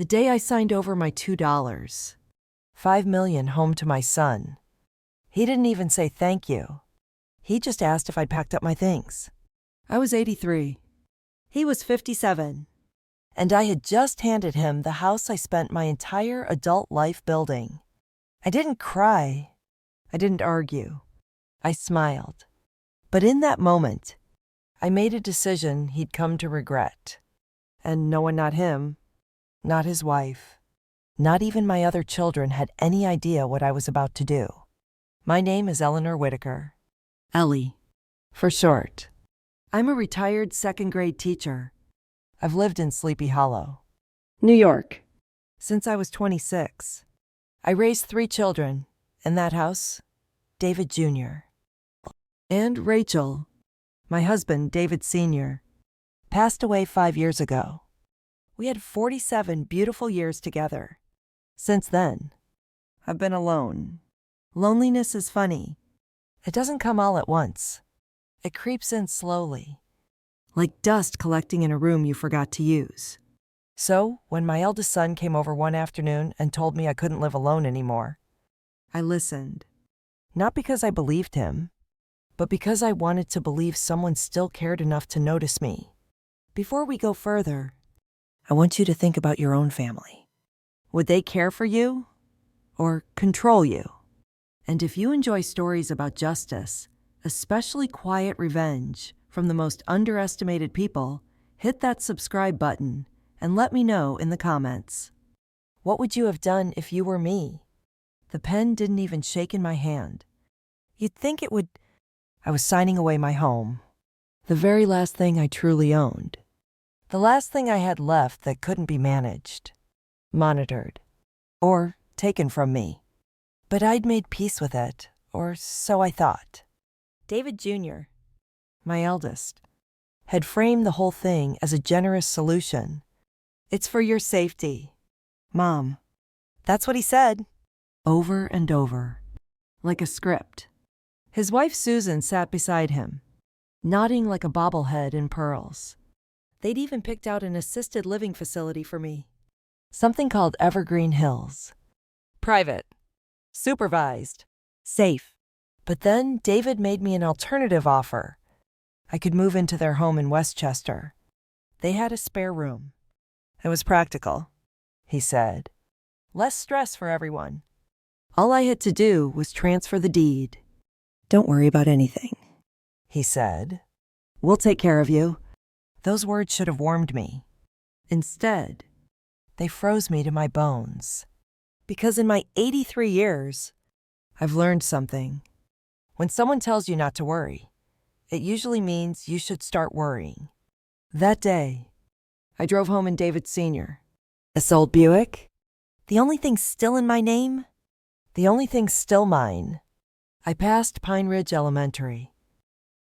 The day I signed over my $2, $5 million home to my son. He didn't even say thank you. He just asked if I'd packed up my things. I was 83. He was 57. And I had just handed him the house I spent my entire adult life building. I didn't cry. I didn't argue. I smiled. But in that moment, I made a decision he'd come to regret. And no one, not him, not his wife, not even my other children had any idea what I was about to do. My name is Eleanor Whitaker. Ellie, for short. I'm a retired second-grade teacher. I've lived in Sleepy Hollow, New York, since I was 26. I raised 3 children. In that house, David Jr. and Rachel, my husband, David Sr., passed away 5 years ago. We had 47 beautiful years together. Since then, I've been alone. Loneliness is funny. It doesn't come all at once. It creeps in slowly, like dust collecting in a room you forgot to use. So, when my eldest son came over one afternoon and told me I couldn't live alone anymore, I listened. Not because I believed him, but because I wanted to believe someone still cared enough to notice me. Before we go further, I want you to think about your own family. Would they care for you or control you? And if you enjoy stories about justice, especially quiet revenge from the most underestimated people, hit that subscribe button and let me know in the comments. What would you have done if you were me? The pen didn't even shake in my hand. You'd think it would. I was signing away my home, the very last thing I truly owned. The last thing I had left that couldn't be managed, monitored, or taken from me. But I'd made peace with it, or so I thought. David Jr., my eldest, had framed the whole thing as a generous solution. It's for your safety, Mom. That's what he said, over and over, like a script. His wife Susan sat beside him, nodding like a bobblehead in pearls. They'd even picked out an assisted living facility for me, something called Evergreen Hills. Private, supervised, safe. But then David made me an alternative offer. I could move into their home in Westchester. They had a spare room. It was practical, he said. Less stress for everyone. All I had to do was transfer the deed. Don't worry about anything, he said. We'll take care of you. Those words should have warmed me. Instead, they froze me to my bones. Because in my 83 years, I've learned something. When someone tells you not to worry, it usually means you should start worrying. That day, I drove home in David Sr., this old Buick. The only thing still in my name, the only thing still mine. I passed Pine Ridge Elementary,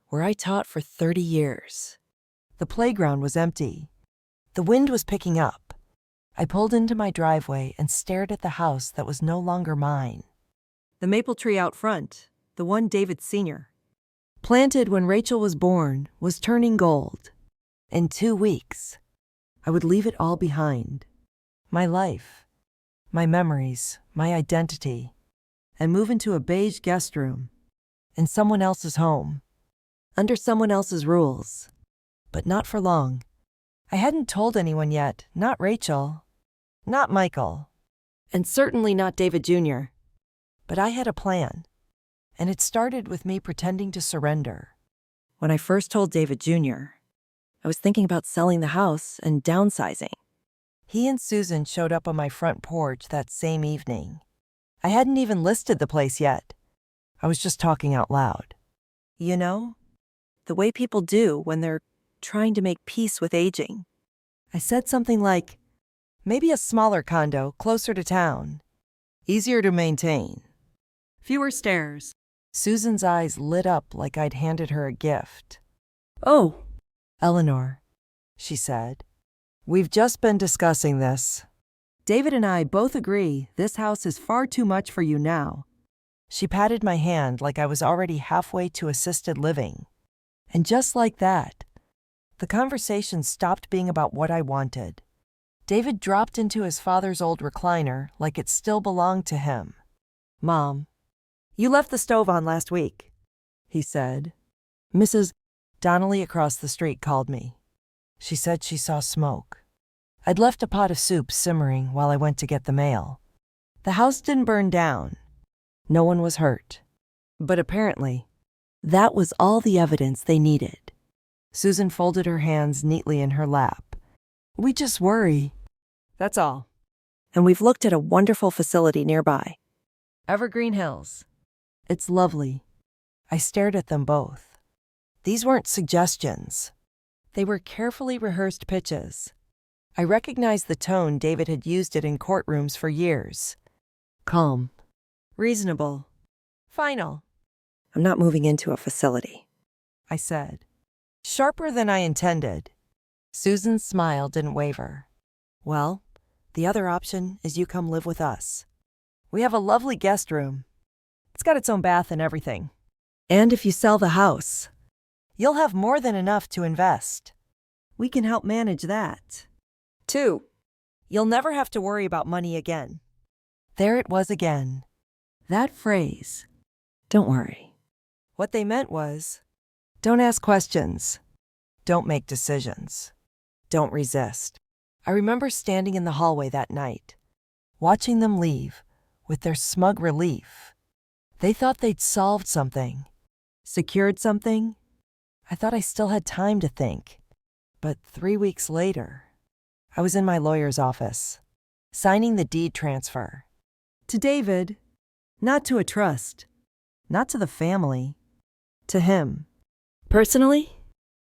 where I taught for 30 years. The playground was empty. The wind was picking up. I pulled into my driveway and stared at the house that was no longer mine. The maple tree out front, the one David Sr., planted when Rachel was born, was turning gold. In 2 weeks, I would leave it all behind. My life, my memories, my identity, and move into a beige guest room in someone else's home, under someone else's rules. But not for long. I hadn't told anyone yet, not Rachel, not Michael, and certainly not David Jr. But I had a plan, and it started with me pretending to surrender. When I first told David Jr., I was thinking about selling the house and downsizing. He and Susan showed up on my front porch that same evening. I hadn't even listed the place yet. I was just talking out loud. You know, the way people do when they're trying to make peace with aging. I said something like, maybe a smaller condo closer to town. Easier to maintain. Fewer stairs. Susan's eyes lit up like I'd handed her a gift. Oh, Eleanor, she said. We've just been discussing this. David and I both agree this house is far too much for you now. She patted my hand like I was already halfway to assisted living. And just like that, the conversation stopped being about what I wanted. David dropped into his father's old recliner like it still belonged to him. "Mom, you left the stove on last week," he said. Mrs. Donnelly across the street called me. She said she saw smoke. I'd left a pot of soup simmering while I went to get the mail. The house didn't burn down. No one was hurt. But apparently, that was all the evidence they needed. Susan folded her hands neatly in her lap. "We just worry. That's all. And we've looked at a wonderful facility nearby. Evergreen Hills. It's lovely." I stared at them both. These weren't suggestions. They were carefully rehearsed pitches. I recognized the tone David had used it in courtrooms for years. Calm. Reasonable. Final. "I'm not moving into a facility," I said. Sharper than I intended. Susan's smile didn't waver. "Well, the other option is you come live with us. We have a lovely guest room. It's got its own bath and everything. And if you sell the house, you'll have more than enough to invest. We can help manage that. 2, you'll never have to worry about money again." There it was again. That phrase, "Don't worry." What they meant was, don't ask questions. Don't make decisions. Don't resist. I remember standing in the hallway that night, watching them leave with their smug relief. They thought they'd solved something, secured something. I thought I still had time to think. But 3 weeks later, I was in my lawyer's office, signing the deed transfer. To David, not to a trust, not to the family, to him. Personally,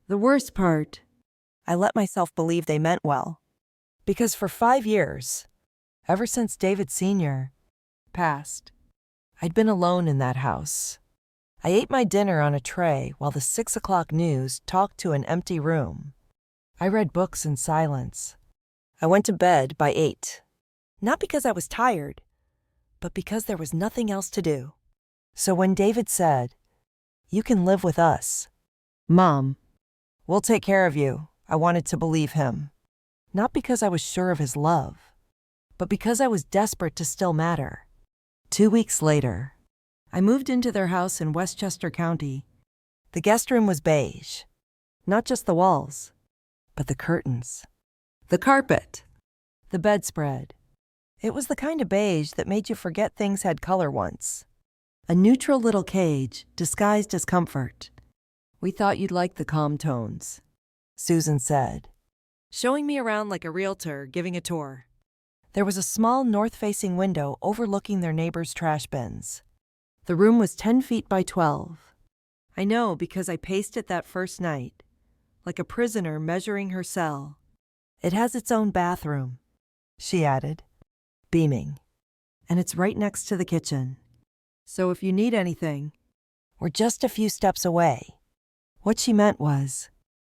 the worst part, I let myself believe they meant well. Because for 5 years, ever since David Sr. passed, I'd been alone in that house. I ate my dinner on a tray while the 6 o'clock news talked to an empty room. I read books in silence. I went to bed by 8. Not because I was tired, but because there was nothing else to do. So when David said, "You can live with us, Mom, we'll take care of you," I wanted to believe him. Not because I was sure of his love, but because I was desperate to still matter. 2 weeks later, I moved into their house in Westchester County. The guest room was beige. Not just the walls, but the curtains, the carpet, the bedspread. It was the kind of beige that made you forget things had color once. A neutral little cage disguised as comfort. "We thought you'd like the calm tones," Susan said, showing me around like a realtor giving a tour. There was a small north-facing window overlooking their neighbors' trash bins. The room was 10 feet by 12. I know because I paced it that first night, like a prisoner measuring her cell. "It has its own bathroom," she added, beaming. "And it's right next to the kitchen. So if you need anything, we're just a few steps away." What she meant was,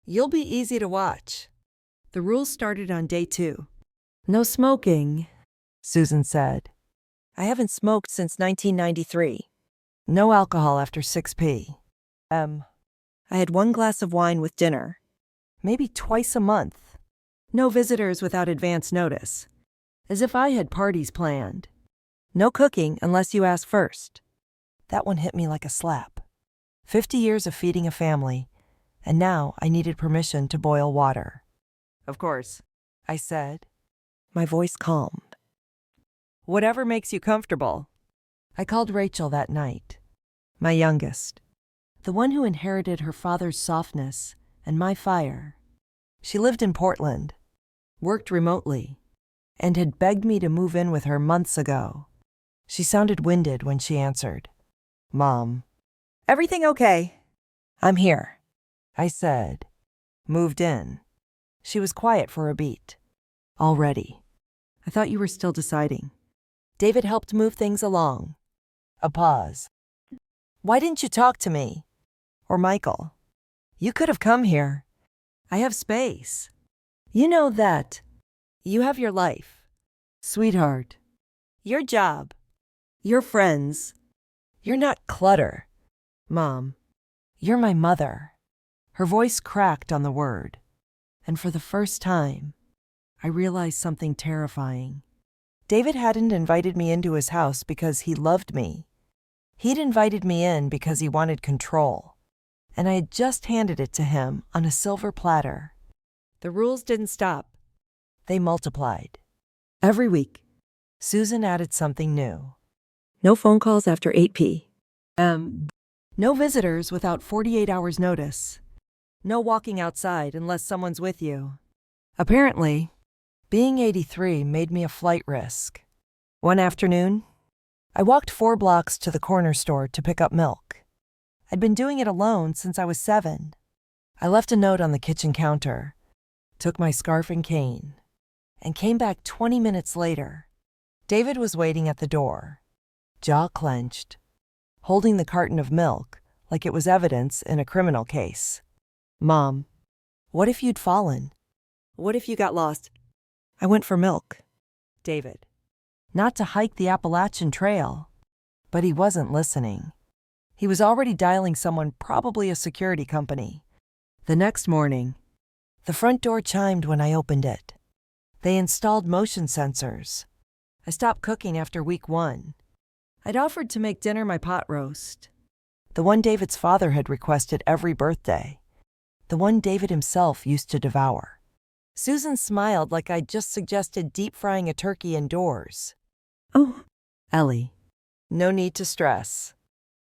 "You'll be easy to watch." The rules started on day 2. "No smoking," Susan said. "I haven't smoked since 1993. No alcohol after 6 p. I had 1 glass of wine with dinner. Maybe twice a month. No visitors without advance notice. As if I had parties planned. No cooking unless you ask first." That one hit me like a slap. 50 years of feeding a family, and now I needed permission to boil water. "Of course," I said, my voice calm. "Whatever makes you comfortable." I called Rachel that night, my youngest, the one who inherited her father's softness and my fire. She lived in Portland, worked remotely, and had begged me to move in with her months ago. She sounded winded when she answered. "Mom, everything okay?" "I'm here," I said. Moved in. She was quiet for a beat. "Already. I thought you were still deciding." David helped move things along. A pause. "Why didn't you talk to me? Or Michael? You could have come here. I have space. You know that. You have your life. Sweetheart. Your job. Your friends. You're not clutter. Mom, you're my mother." Her voice cracked on the word. And for the first time, I realized something terrifying. David hadn't invited me into his house because he loved me. He'd invited me in because he wanted control, and I had just handed it to him on a silver platter. The rules didn't stop. They multiplied. Every week, Susan added something new. No phone calls after 8 p.m. No visitors without 48 hours notice. No walking outside unless someone's with you. Apparently, being 83 made me a flight risk. One afternoon, I walked 4 blocks to the corner store to pick up milk. I'd been doing it alone since I was 7. I left a note on the kitchen counter, took my scarf and cane, and came back 20 minutes later. David was waiting at the door, jaw clenched, holding the carton of milk like it was evidence in a criminal case. Mom, what if you'd fallen? What if you got lost? I went for milk. David. Not to hike the Appalachian Trail. But he wasn't listening. He was already dialing someone, probably a security company. The next morning, the front door chimed when I opened it. They installed motion sensors. I stopped cooking after week 1. I'd offered to make dinner my pot roast, the one David's father had requested every birthday, the one David himself used to devour. Susan smiled like I'd just suggested deep frying a turkey indoors. Oh, Ellie, no need to stress.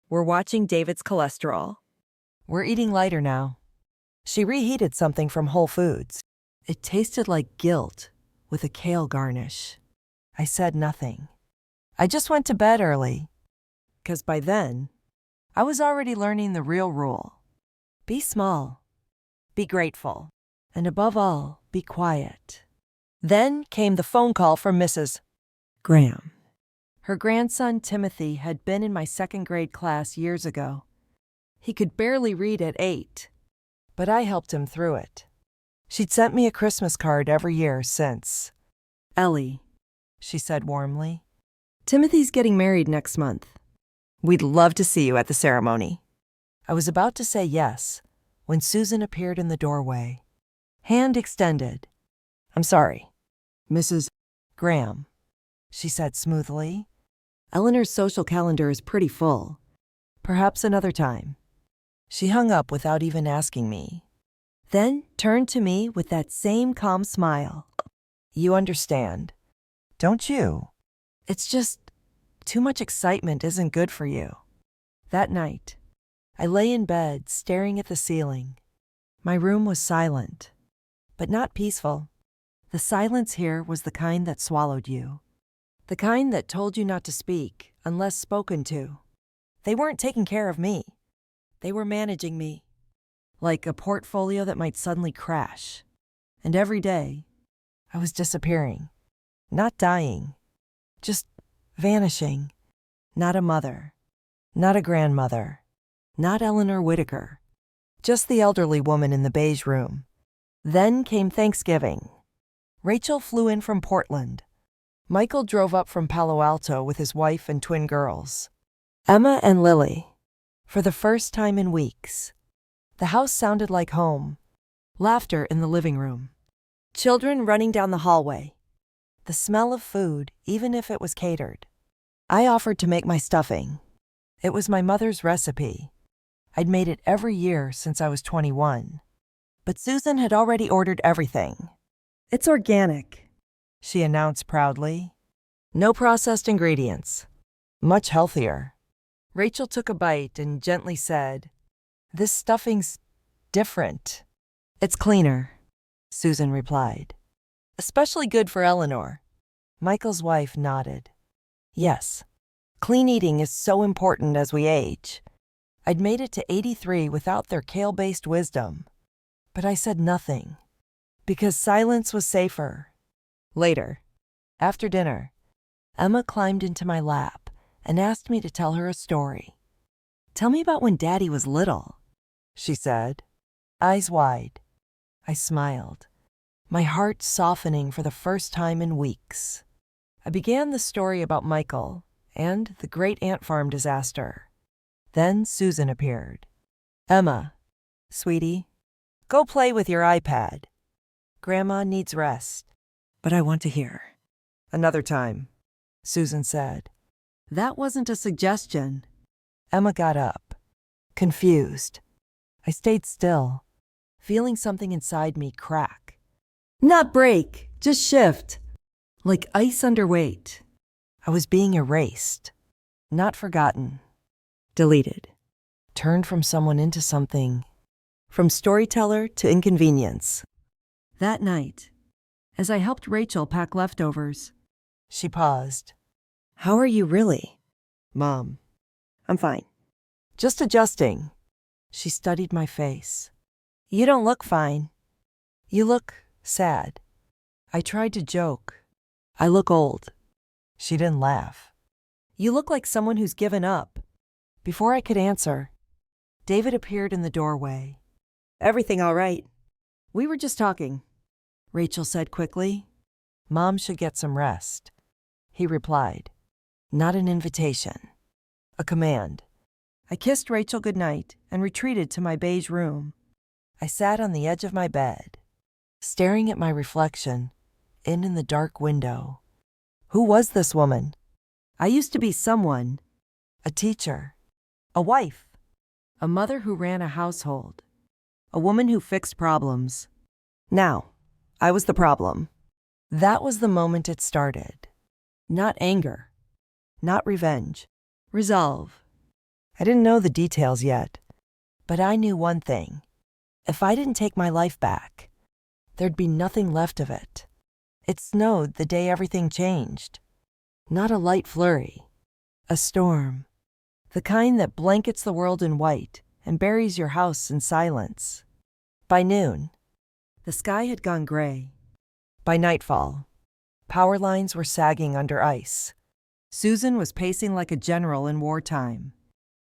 We're watching David's cholesterol. We're eating lighter now. She reheated something from Whole Foods. It tasted like guilt with a kale garnish. I said nothing. I just went to bed early, 'cause by then, I was already learning the real rule. Be small, be grateful, and above all, be quiet. Then came the phone call from Mrs. Graham. Her grandson Timothy had been in my 2nd grade class years ago. He could barely read at 8, but I helped him through it. She'd sent me a Christmas card every year since. Ellie, she said warmly, Timothy's getting married next month. We'd love to see you at the ceremony. I was about to say yes when Susan appeared in the doorway, hand extended. I'm sorry, Mrs. Graham, she said smoothly. Eleanor's social calendar is pretty full. Perhaps another time. She hung up without even asking me, then turned to me with that same calm smile. You understand, don't you? It's just too much excitement isn't good for you. That night, I lay in bed staring at the ceiling. My room was silent, but not peaceful. The silence here was the kind that swallowed you. The kind that told you not to speak unless spoken to. They weren't taking care of me. They were managing me, like a portfolio that might suddenly crash. And every day, I was disappearing, not dying, just vanishing. Not a mother, not a grandmother, not Eleanor Whitaker, just the elderly woman in the beige room. Then came Thanksgiving. Rachel flew in from Portland. Michael drove up from Palo Alto with his wife and twin girls, Emma and Lily. For the first time in weeks, the house sounded like home. Laughter in the living room. Children running down the hallway. The smell of food, even if it was catered. I offered to make my stuffing. It was my mother's recipe. I'd made it every year since I was 21. But Susan had already ordered everything. It's organic, she announced proudly. No processed ingredients. Much healthier. Rachel took a bite and gently said, This stuffing's different. It's cleaner, Susan replied. Especially good for Eleanor. Michael's wife nodded. Yes, clean eating is so important as we age. I'd made it to 83 without their kale-based wisdom. But I said nothing, because silence was safer. Later, after dinner, Emma climbed into my lap and asked me to tell her a story. Tell me about when Daddy was little, she said, eyes wide. I smiled, my heart softening for the first time in weeks. I began the story about Michael and the great ant farm disaster. Then Susan appeared. Emma, sweetie, go play with your iPad. Grandma needs rest. But I want to hear. Another time, Susan said. That wasn't a suggestion. Emma got up, confused. I stayed still, feeling something inside me crack. Not break, just shift. Like ice under weight. I was being erased, not forgotten, deleted, turned from someone into something, from storyteller to inconvenience. That night, as I helped Rachel pack leftovers, she paused. How are you really? Mom, I'm fine. Just adjusting. She studied my face. You don't look fine. You look sad. I tried to joke. I look old. She didn't laugh. You look like someone who's given up. Before I could answer, David appeared in the doorway. Everything all right? We were just talking, Rachel said quickly. Mom should get some rest, he replied. Not an invitation. A command. I kissed Rachel goodnight and retreated to my beige room. I sat on the edge of my bed, staring at my reflection in the dark window. Who was this woman? I used to be someone. A teacher. A wife. A mother who ran a household. A woman who fixed problems. Now, I was the problem. That was the moment it started. Not anger. Not revenge. Resolve. I didn't know the details yet, but I knew one thing. If I didn't take my life back, there'd be nothing left of it. It snowed the day everything changed. Not a light flurry. A storm. The kind that blankets the world in white and buries your house in silence. By noon, the sky had gone gray. By nightfall, power lines were sagging under ice. Susan was pacing like a general in wartime.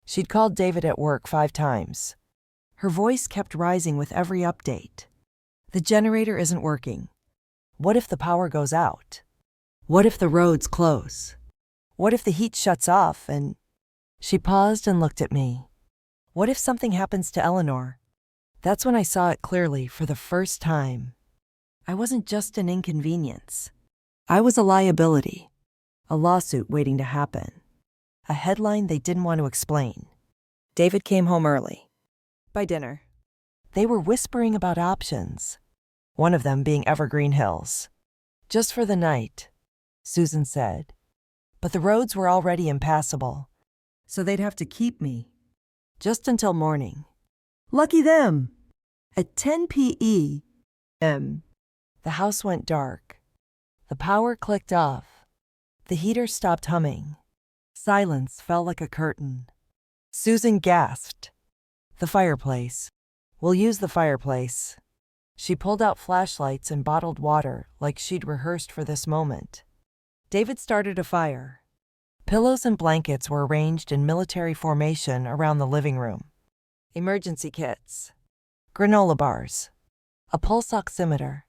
She'd called David at work 5 times. Her voice kept rising with every update. The generator isn't working. What if the power goes out? What if the roads close? What if the heat shuts off and... She paused and looked at me. What if something happens to Eleanor? That's when I saw it clearly for the first time. I wasn't just an inconvenience. I was a liability. A lawsuit waiting to happen. A headline they didn't want to explain. David came home early. By dinner, they were whispering about options. One of them being Evergreen Hills. Just for the night, Susan said. But the roads were already impassable, so they'd have to keep me. Just until morning. Lucky them! At 10 p.m., the house went dark. The power clicked off. The heater stopped humming. Silence fell like a curtain. Susan gasped. The fireplace. We'll use the fireplace. She pulled out flashlights and bottled water like she'd rehearsed for this moment. David started a fire. Pillows and blankets were arranged in military formation around the living room. Emergency kits. Granola bars. A pulse oximeter.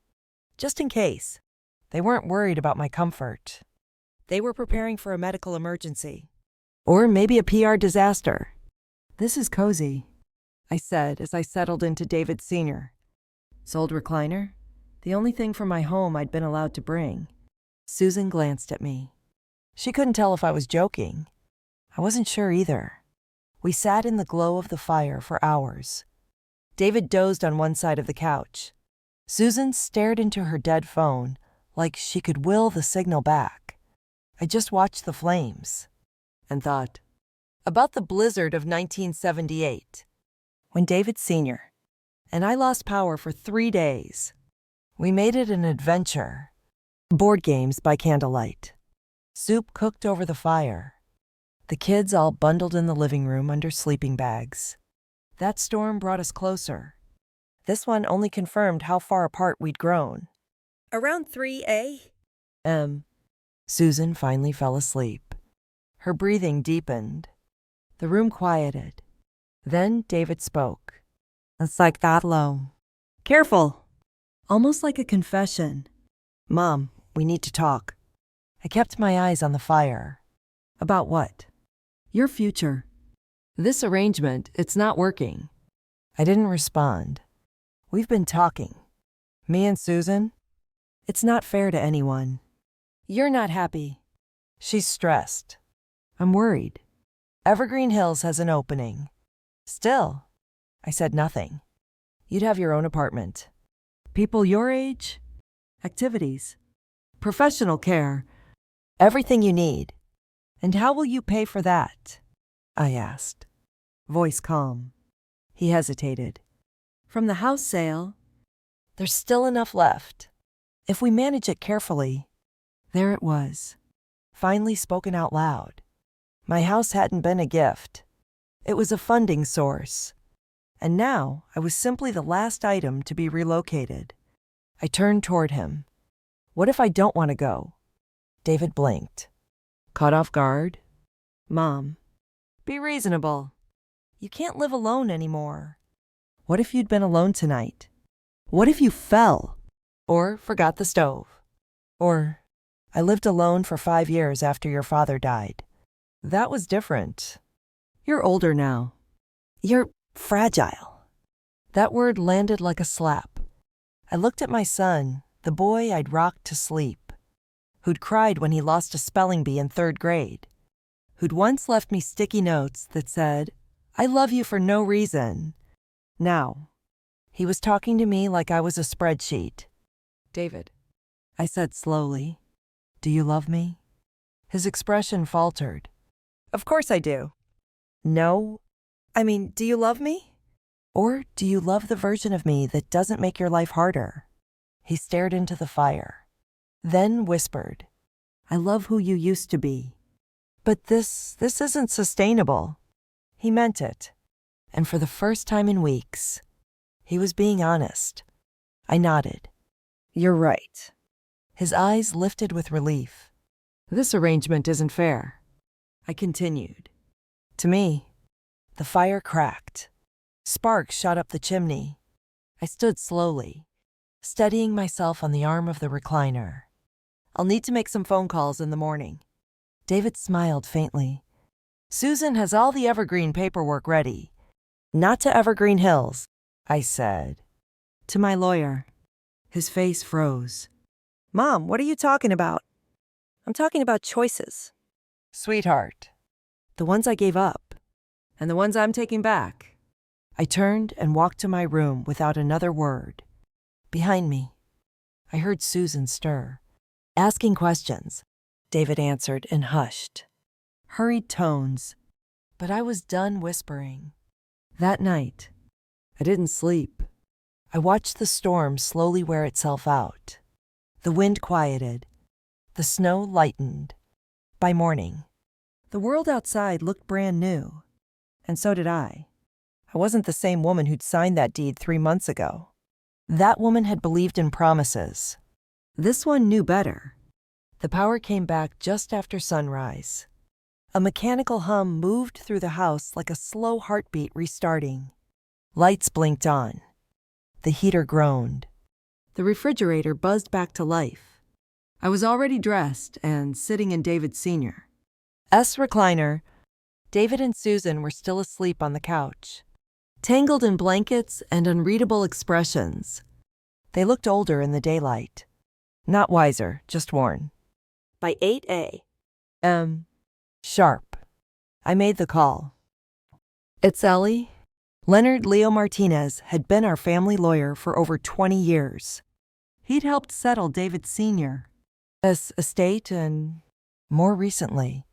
Just in case. They weren't worried about my comfort. They were preparing for a medical emergency. Or maybe a PR disaster. This is cozy, I said as I settled into David Sr. Sold recliner? The only thing from my home I'd been allowed to bring. Susan glanced at me. She couldn't tell if I was joking. I wasn't sure either. We sat in the glow of the fire for hours. David dozed on one side of the couch. Susan stared into her dead phone like she could will the signal back. I just watched the flames and thought about the blizzard of 1978, when David Sr. and I lost power for 3 days. We made it an adventure. Board games by candlelight. Soup cooked over the fire. The kids all bundled in the living room under sleeping bags. That storm brought us closer. This one only confirmed how far apart we'd grown. Around 3 a.m., Susan finally fell asleep. Her breathing deepened. The room quieted. Then David spoke. It's like that low. Careful! Almost like a confession. Mom, we need to talk. I kept my eyes on the fire. About what? Your future. This arrangement, it's not working. I didn't respond. We've been talking. Me and Susan. It's not fair to anyone. You're not happy. She's stressed. I'm worried. Evergreen Hills has an opening. Still, I said nothing. You'd have your own apartment. People your age? Activities. Professional care. Everything you need. And how will you pay for that? I asked. Voice calm. He hesitated. From the house sale, there's still enough left. If we manage it carefully. There it was. Finally spoken out loud. My house hadn't been a gift. It was a funding source. And now I was simply the last item to be relocated. I turned toward him. What if I don't want to go? David blinked. Caught off guard? Mom, be reasonable. You can't live alone anymore. What if you'd been alone tonight? What if you fell? Or forgot the stove? Or I lived alone for 5 years after your father died. That was different. You're older now. You're fragile. That word landed like a slap. I looked at my son, the boy I'd rocked to sleep, who'd cried when he lost a spelling bee in 3rd grade, who'd once left me sticky notes that said, "I love you for no reason." Now, he was talking to me like I was a spreadsheet. David, I said slowly, do you love me? His expression faltered. Of course I do. No. I mean, do you love me? Or do you love the version of me that doesn't make your life harder? He stared into the fire, then whispered, I love who you used to be. But this isn't sustainable. He meant it. And for the first time in weeks, he was being honest. I nodded. You're right. His eyes lifted with relief. This arrangement isn't fair. I continued. To me, the fire cracked. Sparks shot up the chimney. I stood slowly, steadying myself on the arm of the recliner. I'll need to make some phone calls in the morning. David smiled faintly. Susan has all the Evergreen paperwork ready. Not to Evergreen Hills, I said. To my lawyer. His face froze. Mom, what are you talking about? I'm talking about choices. Sweetheart. The ones I gave up. And the ones I'm taking back. I turned and walked to my room without another word. Behind me, I heard Susan stir. Asking questions, David answered in hushed, hurried tones. But I was done whispering. That night, I didn't sleep. I watched the storm slowly wear itself out. The wind quieted. The snow lightened. By morning, the world outside looked brand new. And so did I. I wasn't the same woman who'd signed that deed 3 months ago. That woman had believed in promises. This one knew better. The power came back just after sunrise. A mechanical hum moved through the house like a slow heartbeat restarting. Lights blinked on. The heater groaned. The refrigerator buzzed back to life. I was already dressed and sitting in David's Sr.'s recliner. David and Susan were still asleep on the couch, tangled in blankets and unreadable expressions. They looked older in the daylight. Not wiser, just worn. By 8 a.m. sharp, I made the call. It's Ellie. Leonard Leo Martinez had been our family lawyer for over 20 years. He'd helped settle David Sr.'s estate and, more recently,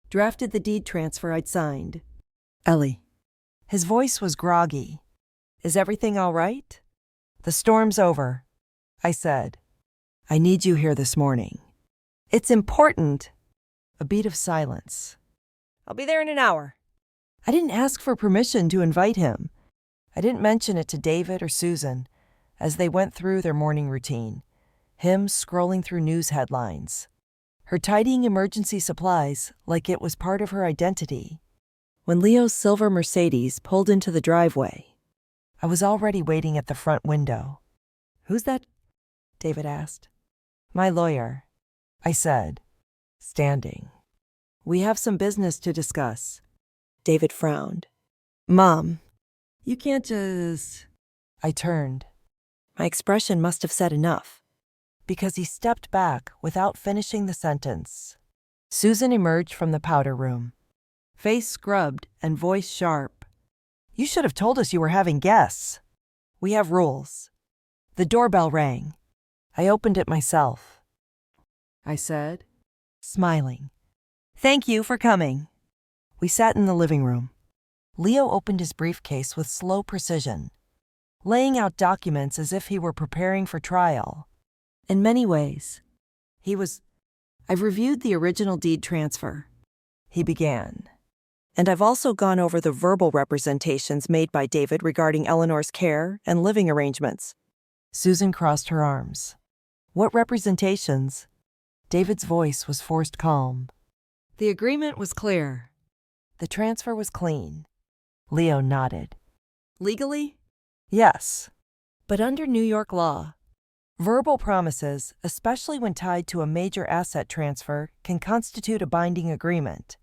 drafted the deed transfer I'd signed. Ellie. His voice was groggy. Is everything all right? The storm's over, I said. I need you here this morning. It's important. A beat of silence. I'll be there in an hour. I didn't ask for permission to invite him. I didn't mention it to David or Susan as they went through their morning routine, him scrolling through news headlines, her tidying emergency supplies like it was part of her identity. When Leo's silver Mercedes pulled into the driveway, I was already waiting at the front window. Who's that? David asked. My lawyer, I said, standing. We have some business to discuss. David frowned. Mom, you can't just... I turned. My expression must have said enough. because he stepped back without finishing the sentence. Susan emerged from the powder room, face scrubbed and voice sharp. "You should have told us you were having guests. We have rules." The doorbell rang. I opened it myself, I said, smiling. "Thank you for coming." We sat in the living room. Leo opened his briefcase with slow precision, laying out documents as if he were preparing for trial. "In many ways, I've reviewed the original deed transfer," he began. "And I've also gone over the verbal representations made by David regarding Eleanor's care and living arrangements." Susan crossed her arms. "What representations?" David's voice was forced calm. "The agreement was clear. The transfer was clean." Leo nodded. "Legally?" "Yes. But under New York law, verbal promises, especially when tied to a major asset transfer, can constitute a binding agreement.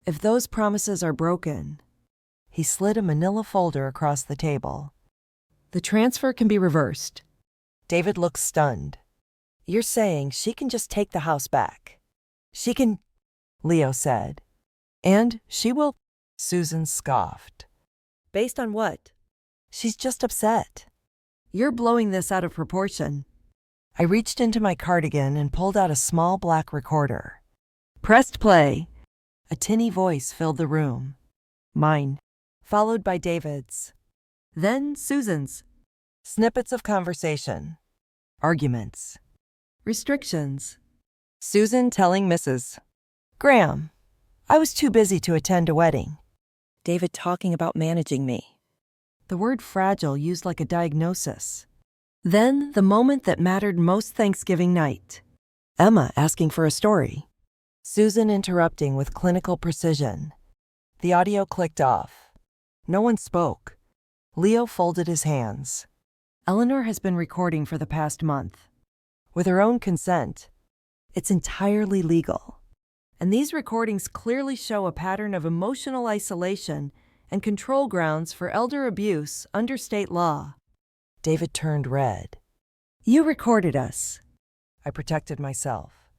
If those promises are broken," he slid a manila folder across the table, "the transfer can be reversed." David looked stunned. "You're saying she can just take the house back?" "She can," Leo said. "And she will," Susan scoffed. "Based on what?" "She's just upset." "You're blowing this out of proportion." I reached into my cardigan and pulled out a small black recorder. Pressed play. A tinny voice filled the room. Mine, followed by David's. Then Susan's. Snippets of conversation. Arguments. Restrictions. Susan telling Mrs. Graham, "I was too busy to attend a wedding." David talking about managing me. The word fragile used like a diagnosis. Then the moment that mattered most, Thanksgiving night. Emma asking for a story. Susan interrupting with clinical precision. The audio clicked off. No one spoke. Leo folded his hands. "Eleanor has been recording for the past month. With her own consent. It's entirely legal. And these recordings clearly show a pattern of emotional isolation and control grounds for elder abuse under state law." David turned red. "You recorded us." I protected myself.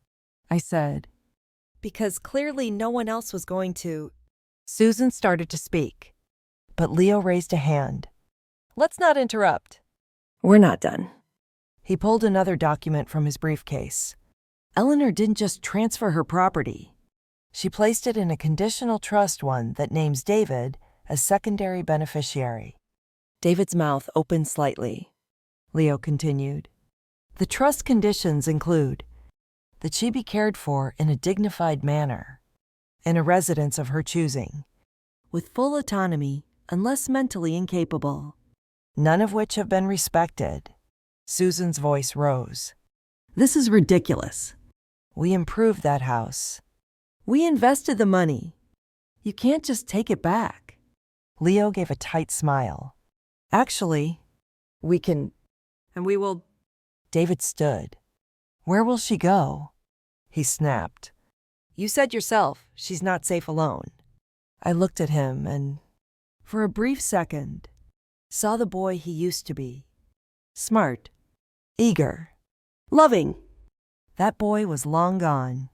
I said, "Because clearly no one else was going to." Susan started to speak, but Leo raised a hand. "Let's not interrupt." "We're not done." He pulled another document from his briefcase. "Eleanor didn't just transfer her property. She placed it in a conditional trust, one that names David as secondary beneficiary." David's mouth opened slightly. Leo continued. "The trust conditions include that she be cared for in a dignified manner, in a residence of her choosing, with full autonomy unless mentally incapable, none of which have been respected." Susan's voice rose. "This is ridiculous. We improved that house. We invested the money. You can't just take it back." Leo gave a tight smile. "Actually, we can, and we will." David stood. "Where will she go?" He snapped. "You said yourself she's not safe alone." I looked at him and, for a brief second, saw the boy he used to be. Smart, eager, loving. That boy was long gone.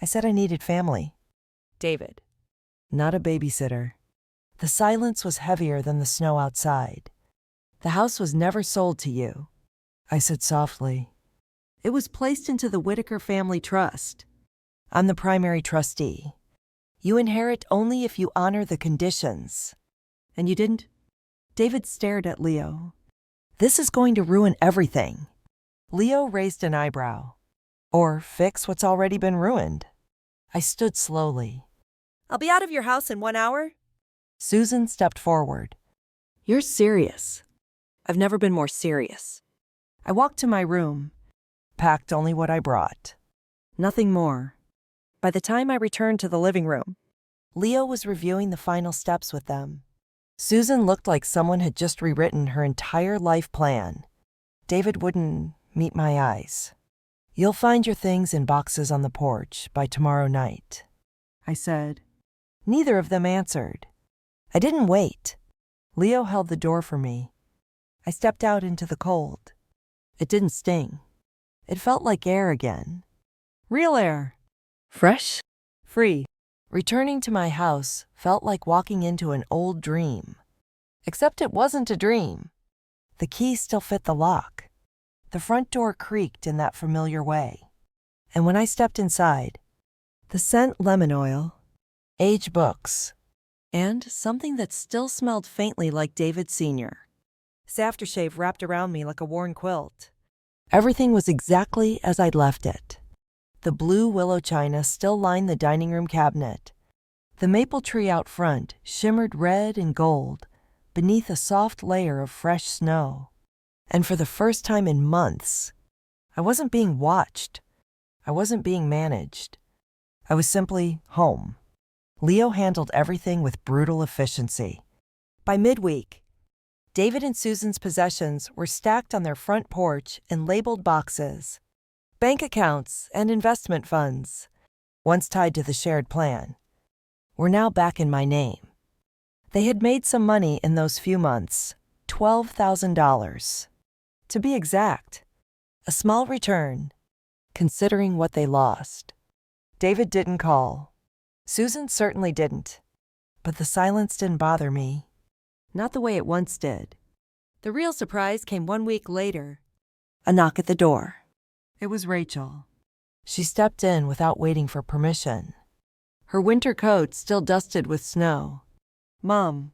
I said I needed family. "David, not a babysitter." The silence was heavier than the snow outside. "The house was never sold to you," I said softly. "It was placed into the Whitaker Family Trust. I'm the primary trustee. You inherit only if you honor the conditions." "And you didn't?" David stared at Leo. "This is going to ruin everything." Leo raised an eyebrow. "Or fix what's already been ruined." I stood slowly. "I'll be out of your house in 1 hour." Susan stepped forward. "You're serious." "I've never been more serious." I walked to my room, packed only what I brought. Nothing more. By the time I returned to the living room, Leo was reviewing the final steps with them. Susan looked like someone had just rewritten her entire life plan. David wouldn't meet my eyes. "You'll find your things in boxes on the porch by tomorrow night," I said. Neither of them answered. I didn't wait. Leo held the door for me. I stepped out into the cold. It didn't sting. It felt like air again. Real air. Fresh. Free. Returning to my house felt like walking into an old dream. Except it wasn't a dream. The key still fit the lock. The front door creaked in that familiar way. And when I stepped inside, the scent lemon oil, age books, and something that still smelled faintly like David Sr. His aftershave wrapped around me like a worn quilt. Everything was exactly as I'd left it. The blue willow china still lined the dining room cabinet. The maple tree out front shimmered red and gold beneath a soft layer of fresh snow. And for the first time in months, I wasn't being watched. I wasn't being managed. I was simply home. Leo handled everything with brutal efficiency. By midweek, David and Susan's possessions were stacked on their front porch in labeled boxes. Bank accounts and investment funds, once tied to the shared plan, were now back in my name. They had made some money in those few months, $12,000. To be exact, a small return, considering what they lost. David didn't call. Susan certainly didn't. But the silence didn't bother me. Not the way it once did. The real surprise came 1 week later. A knock at the door. It was Rachel. She stepped in without waiting for permission. Her winter coat still dusted with snow. "Mom,"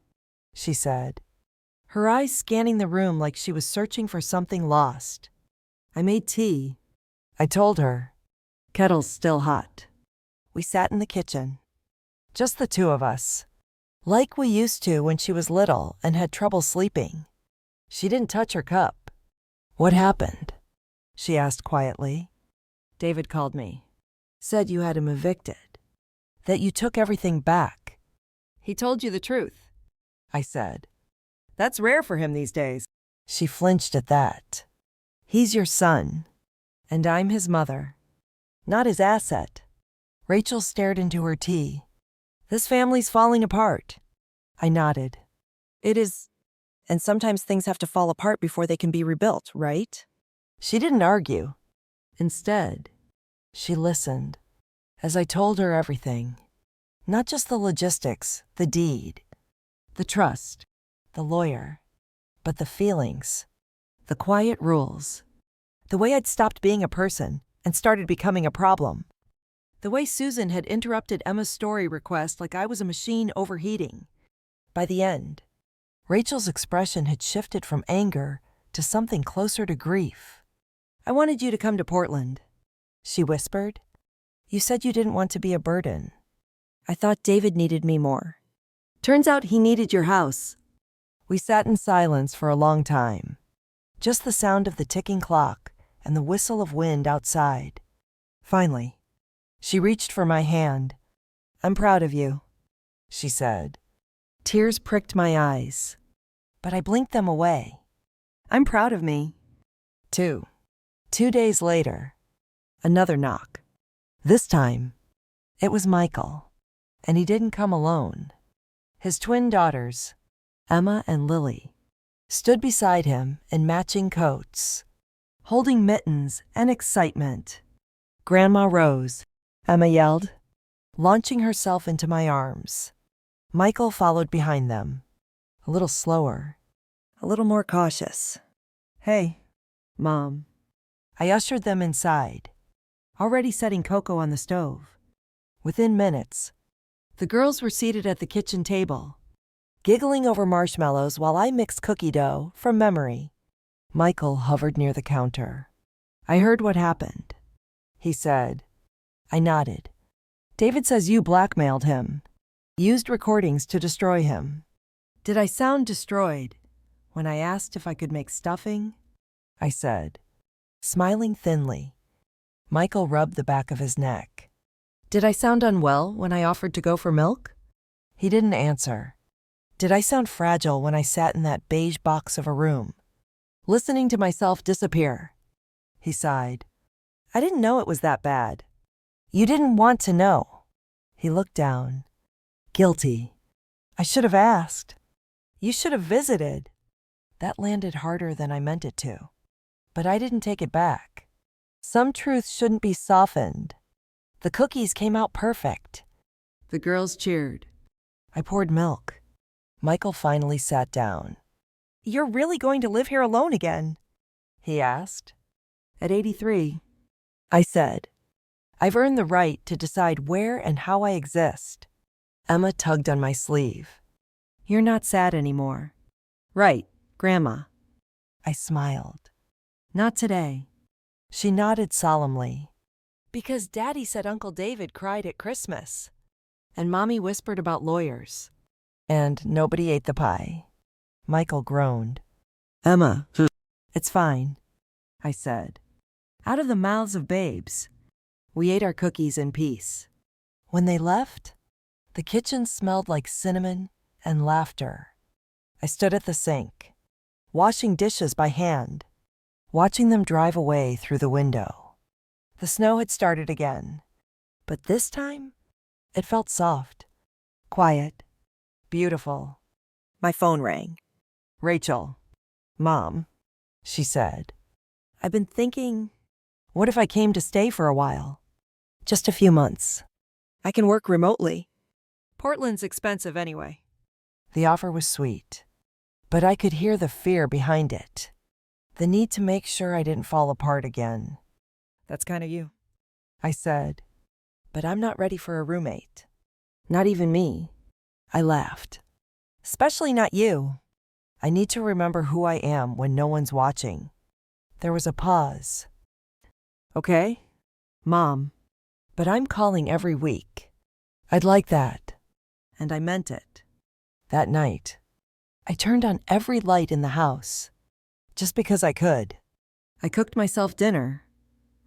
she said, her eyes scanning the room like she was searching for something lost. "I made tea," I told her. "Kettle's still hot." We sat in the kitchen. Just the two of us. Like we used to when she was little and had trouble sleeping. She didn't touch her cup. "What happened?" she asked quietly. "David called me. Said you had him evicted. That you took everything back." "He told you the truth," I said. "That's rare for him these days." She flinched at that. "He's your son, and I'm his mother, not his asset." Rachel stared into her tea. "This family's falling apart." I nodded. "It is, and sometimes things have to fall apart before they can be rebuilt, right?" She didn't argue. Instead, she listened as I told her everything. Not just the logistics, the deed, the trust, the lawyer, but the feelings, the quiet rules, the way I'd stopped being a person and started becoming a problem. The way Susan had interrupted Emma's story request like I was a machine overheating. By the end, Rachel's expression had shifted from anger to something closer to grief. "I wanted you to come to Portland," she whispered. "You said you didn't want to be a burden. I thought David needed me more. Turns out he needed your house." We sat in silence for a long time. Just the sound of the ticking clock and the whistle of wind outside. Finally, she reached for my hand. "I'm proud of you," she said. Tears pricked my eyes, but I blinked them away. "I'm proud of me, too." 2 days later, another knock. This time, it was Michael, and he didn't come alone. His twin daughters, Emma and Lily, stood beside him in matching coats, holding mittens and excitement. "Grandma Rose," Emma yelled, launching herself into my arms. Michael followed behind them, a little slower, a little more cautious. "Hey, Mom." I ushered them inside, already setting cocoa on the stove. Within minutes, the girls were seated at the kitchen table, giggling over marshmallows while I mixed cookie dough from memory. Michael hovered near the counter. "I heard what happened," he said. I nodded. "David says you blackmailed him, used recordings to destroy him." Did I sound destroyed when I asked if I could make stuffing? I said, smiling thinly. Michael rubbed the back of his neck. Did I sound unwell when I offered to go for milk? He didn't answer. Did I sound fragile when I sat in that beige box of a room, listening to myself disappear? He sighed. I didn't know it was that bad. You didn't want to know. He looked down. Guilty. I should have asked. You should have visited. That landed harder than I meant it to. But I didn't take it back. Some truths shouldn't be softened. The cookies came out perfect. The girls cheered. I poured milk. Michael finally sat down. "You're really going to live here alone again?" he asked. At 83, I said, "I've earned the right to decide where and how I exist." Emma tugged on my sleeve. "You're not sad anymore." "Right, Grandma." I smiled. "Not today." She nodded solemnly. "Because Daddy said Uncle David cried at Christmas." And Mommy whispered about lawyers. And nobody ate the pie. Michael groaned. "Emma." "It's fine," I said. Out of the mouths of babes. We ate our cookies in peace. When they left, the kitchen smelled like cinnamon and laughter. I stood at the sink, washing dishes by hand, watching them drive away through the window. The snow had started again, but this time it felt soft, quiet, beautiful. My phone rang. "Rachel." "Mom," she said. "I've been thinking, what if I came to stay for a while? Just a few months. I can work remotely." Portland's expensive anyway. The offer was sweet, but I could hear the fear behind it. The need to make sure I didn't fall apart again. That's kind of you. I said, "But I'm not ready for a roommate." Not even me. I laughed. "Especially not you. I need to remember who I am when no one's watching." There was a pause. "Okay, Mom." "But I'm calling every week. I'd like that." And I meant it. That night, I turned on every light in the house, just because I could. I cooked myself dinner.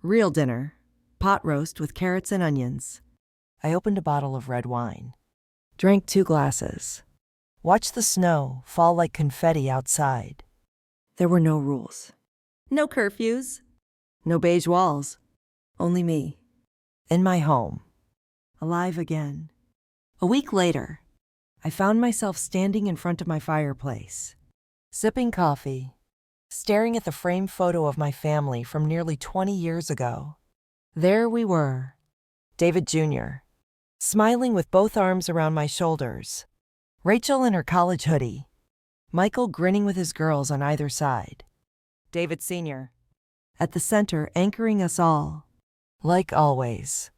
Real dinner. Pot roast with carrots and onions. I opened a bottle of red wine, Drank 2 glasses. watched the snow fall like confetti outside. There were no rules. No curfews. No beige walls. Only me. In my home. Alive again. A week later, I found myself standing in front of my fireplace. Sipping coffee, staring at the framed photo of my family from nearly 20 years ago. There we were, David Jr., smiling with both arms around my shoulders, Rachel in her college hoodie, Michael grinning with his girls on either side, David Sr. at the center anchoring us all. Like always.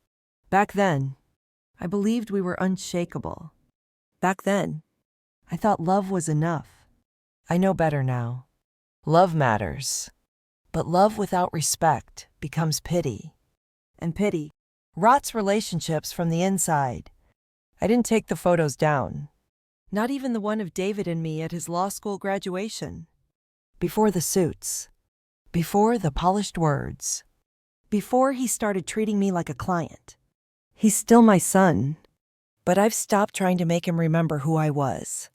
Back then, I believed we were unshakable. Back then, I thought love was enough. I know better now. Love matters. But love without respect becomes pity. and pity. Rots relationships from the inside. I didn't take the photos down. Not even the one of David and me at his law school graduation. Before the suits. Before the polished words. Before he started treating me like a client. He's still my son. But I've stopped trying to make him remember who I was.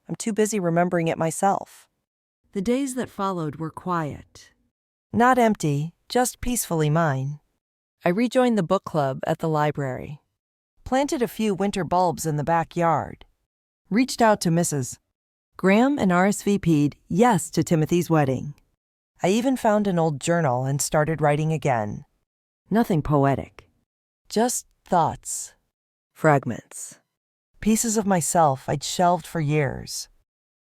I'm too busy remembering it myself. The days that followed were quiet. Not empty, just peacefully mine. I rejoined the book club at the library. Planted a few winter bulbs in the backyard. Reached out to Mrs. Graham and RSVP'd yes to Timothy's wedding. I even found an old journal and started writing again. Nothing poetic. Just thoughts. Fragments. Pieces of myself I'd shelved for years.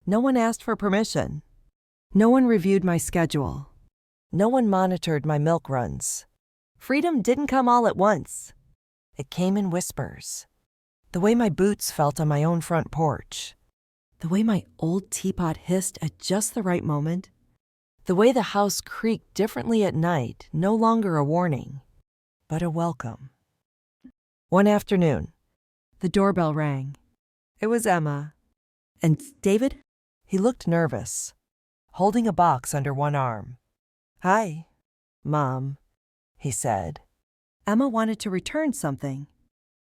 No one asked for permission. No one reviewed my schedule. No one monitored my milk runs. Freedom didn't come all at once. It came in whispers. The way my boots felt on my own front porch. The way my old teapot hissed at just the right moment. The way the house creaked differently at night, no longer a warning, but a welcome. One afternoon, the doorbell rang. It was Emma. And David? He looked nervous, holding a box under one arm. "Hi, Mom," he said. Emma wanted to return something.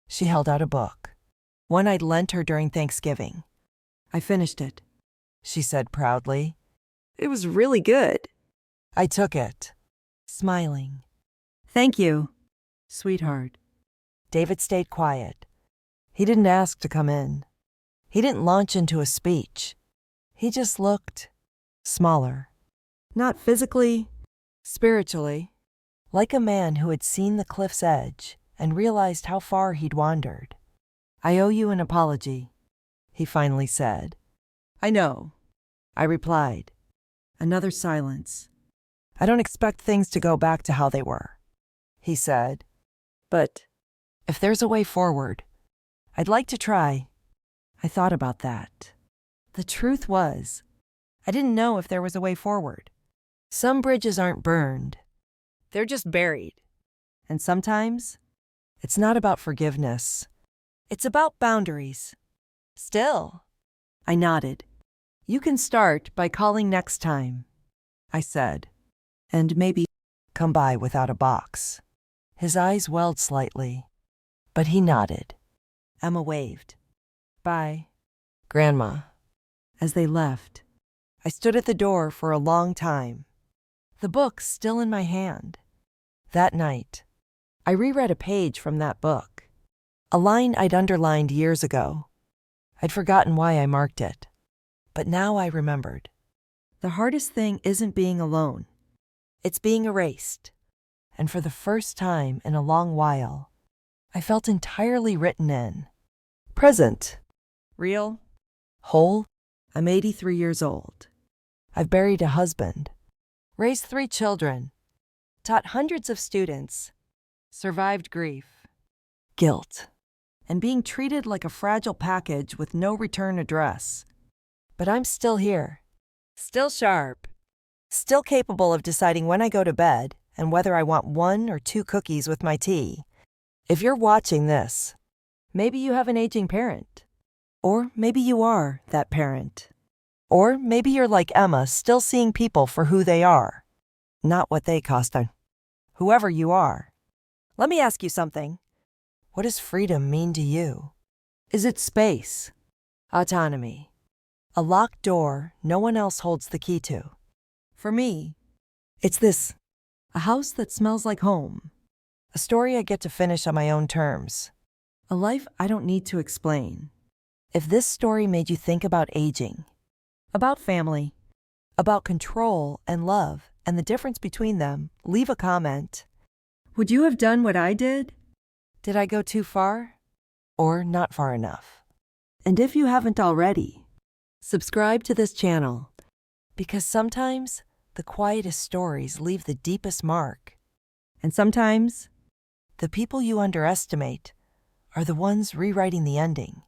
She held out a book, one I'd lent her during Thanksgiving. I finished it, she said proudly. It was really good. I took it, smiling. Thank you, sweetheart. David stayed quiet. He didn't ask to come in. He didn't launch into a speech. He just looked smaller. Not physically, spiritually. like a man who had seen the cliff's edge and realized how far he'd wandered. I owe you an apology, he finally said. I know, I replied. Another silence. I don't expect things to go back to how they were, he said. But if there's a way forward, I'd like to try. I thought about that. The truth was, I didn't know if there was a way forward. Some bridges aren't burned. They're just buried. And sometimes, it's not about forgiveness. It's about boundaries. Still, I nodded. You can start by calling next time, I said. And maybe come by without a box. His eyes welled slightly, but he nodded. Emma waved. Bye, Grandma. As they left, I stood at the door for a long time, the book still in my hand. That night, I reread a page from that book, a line I'd underlined years ago. I'd forgotten why I marked it, but now I remembered. The hardest thing isn't being alone. It's being erased. And for the first time in a long while, I felt entirely written in. Present. Real. Whole. I'm 83 years old. I've buried a husband, raised 3 children, taught hundreds of students, survived grief, guilt, and being treated like a fragile package with no return address. But I'm still here, still sharp, still capable of deciding when I go to bed and whether I want 1 or 2 cookies with my tea. If you're watching this, maybe you have an aging parent. Or maybe you are that parent. Or maybe you're like Emma, still seeing people for who they are, not what they cost. Whoever you are, let me ask you something. What does freedom mean to you? Is it space? Autonomy? A locked door no one else holds the key to? For me, it's this. A house that smells like home. A story I get to finish on my own terms. A life I don't need to explain. If this story made you think about aging, about family, about control and love and the difference between them, leave a comment. Would you have done what I did? Did I go too far? Or not far enough? And if you haven't already, subscribe to this channel, because sometimes the quietest stories leave the deepest mark. And sometimes, the people you underestimate are the ones rewriting the ending.